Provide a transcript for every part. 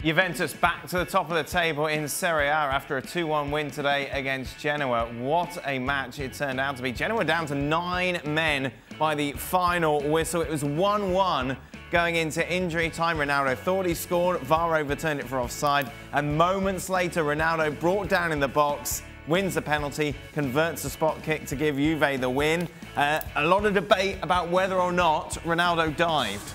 Juventus back to the top of the table in Serie A after a 2-1 win today against Genoa. What a match it turned out to be. Genoa down to 9 men by the final whistle. It was 1-1 going into injury time. Ronaldo thought he scored. VAR overturned it for offside. And moments later, Ronaldo brought down in the box, wins the penalty, converts the spot kick to give Juve the win. A lot of debate about whether or not Ronaldo dived.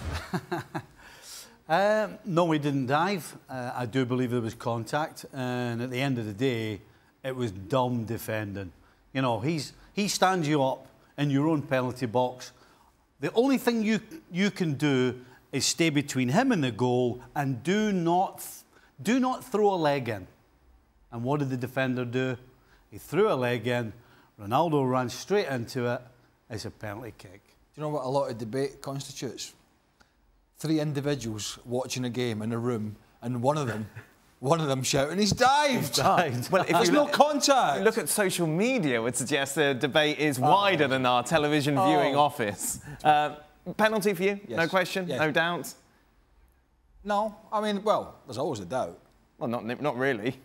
No, he didn't dive. I do believe there was contact, and at the end of the day, it was dumb defending. You know, he stands you up in your own penalty box. The only thing you can do is stay between him and the goal, and do not throw a leg in. And what did the defender do? He threw a leg in. Ronaldo ran straight into it. It's a penalty kick. Do you know what a lot of debate constitutes? 3 individuals watching a game in a room, and one of them shouting, "He's dived!" Well, if there's no contact. Look at social media would suggest the debate is wider than our television viewing office. Penalty for you? Yes. No question? Yes. No doubt? No, I mean, well, there's always a doubt. Well, not really.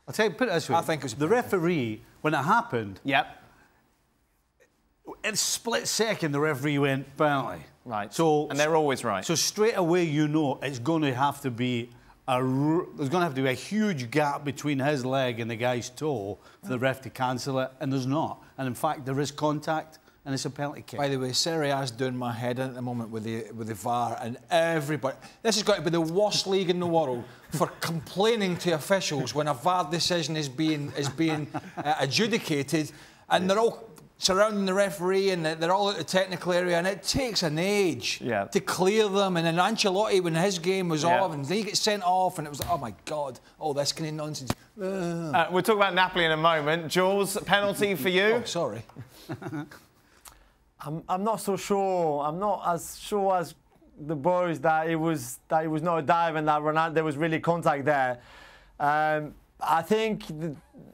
I'll tell you, put it this way. I think it was the referee, when it happened, yep, in a split second, the referee went penalty. Right. So, and they're always right. So straight away, you know, it's going to have to be there's going to have to be a huge gap between his leg and the guy's toe for the ref to cancel it, and there's not. And in fact, there is contact, and it's a penalty kick. By the way, Serie A's doing my head in at the moment with the VAR, and everybody. This has got to be the worst league in the world for complaining to officials when a VAR decision is being adjudicated, and they're all surrounding the referee, and they're all at the technical area, and it takes an age to clear them. And then Ancelotti, when his game was off, and then he gets sent off, and it was like, oh my God, all this kind of nonsense. We'll talk about Napoli in a moment. Jules, penalty for you? Oh, sorry. I'm not so sure. I'm not as sure as the boys that it was not a dive and that Ronaldo, there was really contact there. I think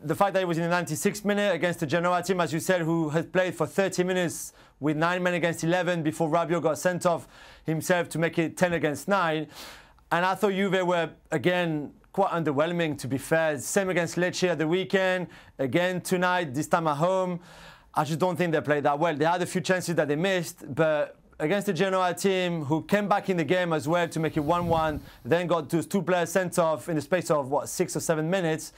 the fact that it was in the 96th minute against the Genoa team, as you said, who had played for 30 minutes with 9 men against 11 before Rabiot got sent off himself to make it 10 against 9. And I thought Juve were, again, quite underwhelming, to be fair. Same against Lecce at the weekend, again tonight, this time at home. I just don't think they played that well. They had a few chances that they missed, but against the Genoa team, who came back in the game as well to make it 1-1, then got those 2 players sent off in the space of, what, 6 or 7 minutes,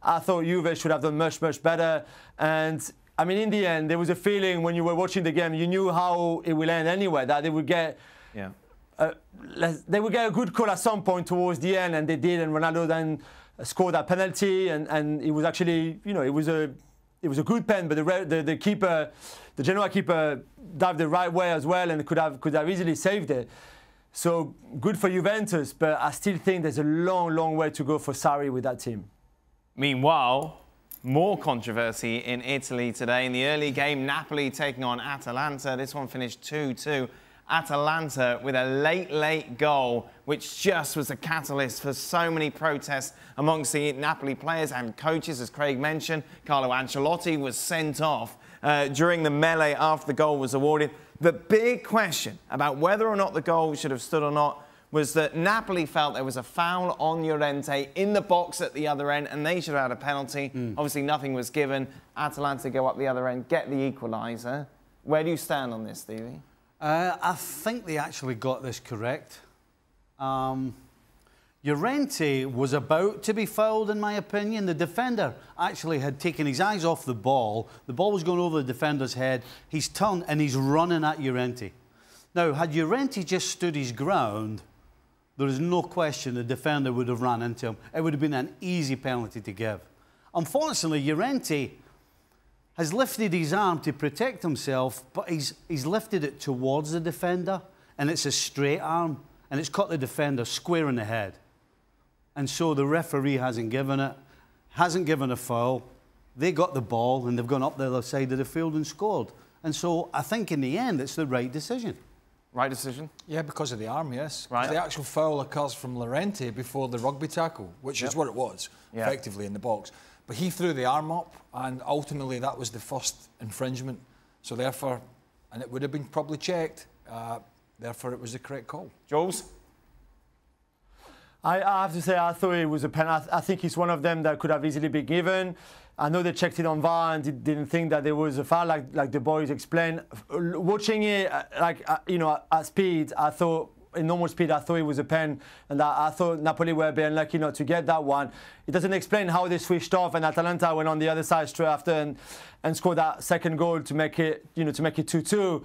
I thought Juve should have done much, much better. And, I mean, in the end, there was a feeling when you were watching the game, you knew how it will end anyway, that they would get a good call at some point towards the end, and they did, and Ronaldo then scored that penalty, and it was actually, you know, it was a good pen, but the keeper, the Genoa keeper, dived the right way as well, and could have easily saved it. So good for Juventus, but I still think there's a long, long way to go for Sarri with that team. Meanwhile, more controversy in Italy today. In the early game, Napoli taking on Atalanta. This one finished 2-2. Atalanta with a late goal, which just was a catalyst for so many protests amongst the Napoli players and coaches. As Craig mentioned, Carlo Ancelotti was sent off during the melee after the goal was awarded. The big question about whether or not the goal should have stood or not was that Napoli felt there was a foul on Llorente in the box at the other end, and they should have had a penalty. Obviously, nothing was given. Atalanta go up the other end, get the equaliser. Where do you stand on this, Stevie? I think they actually got this correct. Llorente was about to be fouled, in my opinion. The defender actually had taken his eyes off the ball. The ball was going over the defender's head. He's turned and he's running at Llorente. Now, had Llorente just stood his ground, there is no question the defender would have run into him. It would have been an easy penalty to give. Unfortunately, Llorente has lifted his arm to protect himself, but he's lifted it towards the defender, and it's a straight arm, and it's caught the defender square in the head. And so the referee hasn't given a foul. They got the ball, and they've gone up the other side of the field and scored. And so I think in the end, it's the right decision. Right decision? Yeah, because of the arm, yes. Right. The actual foul occurs from Llorente before the rugby tackle, which is what it was, effectively, in the box. But he threw the arm up, and ultimately that was the first infringement. So therefore, and it would have been probably checked, therefore it was the correct call. Jules? I have to say, I thought it was a pen. I think it's one of them that could have easily been given. I know they checked it on VAR and didn't think that there was a foul, like the boys explained. Watching it, at speed, I thought, in normal speed, I thought it was a pen, and I thought Napoli were being unlucky not to get that one. It doesn't explain how they switched off, and Atalanta went on the other side straight after and scored that second goal to make it 2-2.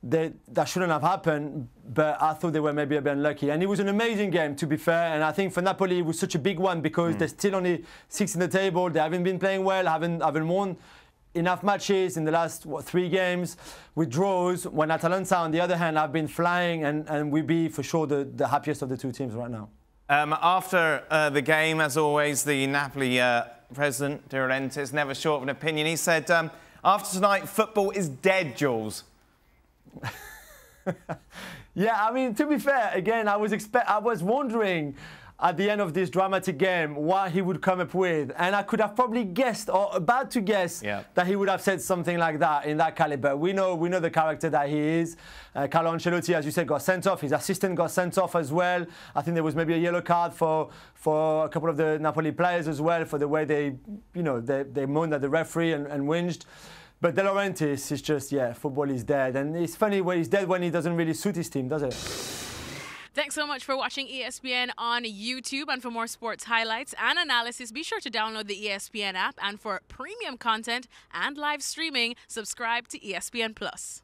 That shouldn't have happened, but I thought they were maybe a bit unlucky. And it was an amazing game, to be fair. And I think for Napoli, it was such a big one because they're still only 6th in the table. They haven't been playing well, haven't won enough matches in the last 3 games with draws. When Atalanta, on the other hand, have been flying and will be for sure the happiest of the 2 teams right now. After the game, as always, the Napoli president, De Laurentiis, never short of an opinion. He said, after tonight, football is dead, Jules. Yeah, I mean, to be fair, again, I was wondering at the end of this dramatic game what he would come up with, and I could have probably guessed, or about to guess, that he would have said something like that in that caliber. We know the character that he is. Carlo Ancelotti, as you said, got sent off. His assistant got sent off as well. I think there was maybe a yellow card for a couple of the Napoli players as well for the way they moaned at the referee and whinged. But De Laurentiis is just, football is dead. And it's funny when he's dead when he doesn't really suit his team, does it? Thanks so much for watching ESPN on YouTube. And for more sports highlights and analysis, be sure to download the ESPN app. And for premium content and live streaming, subscribe to ESPN+.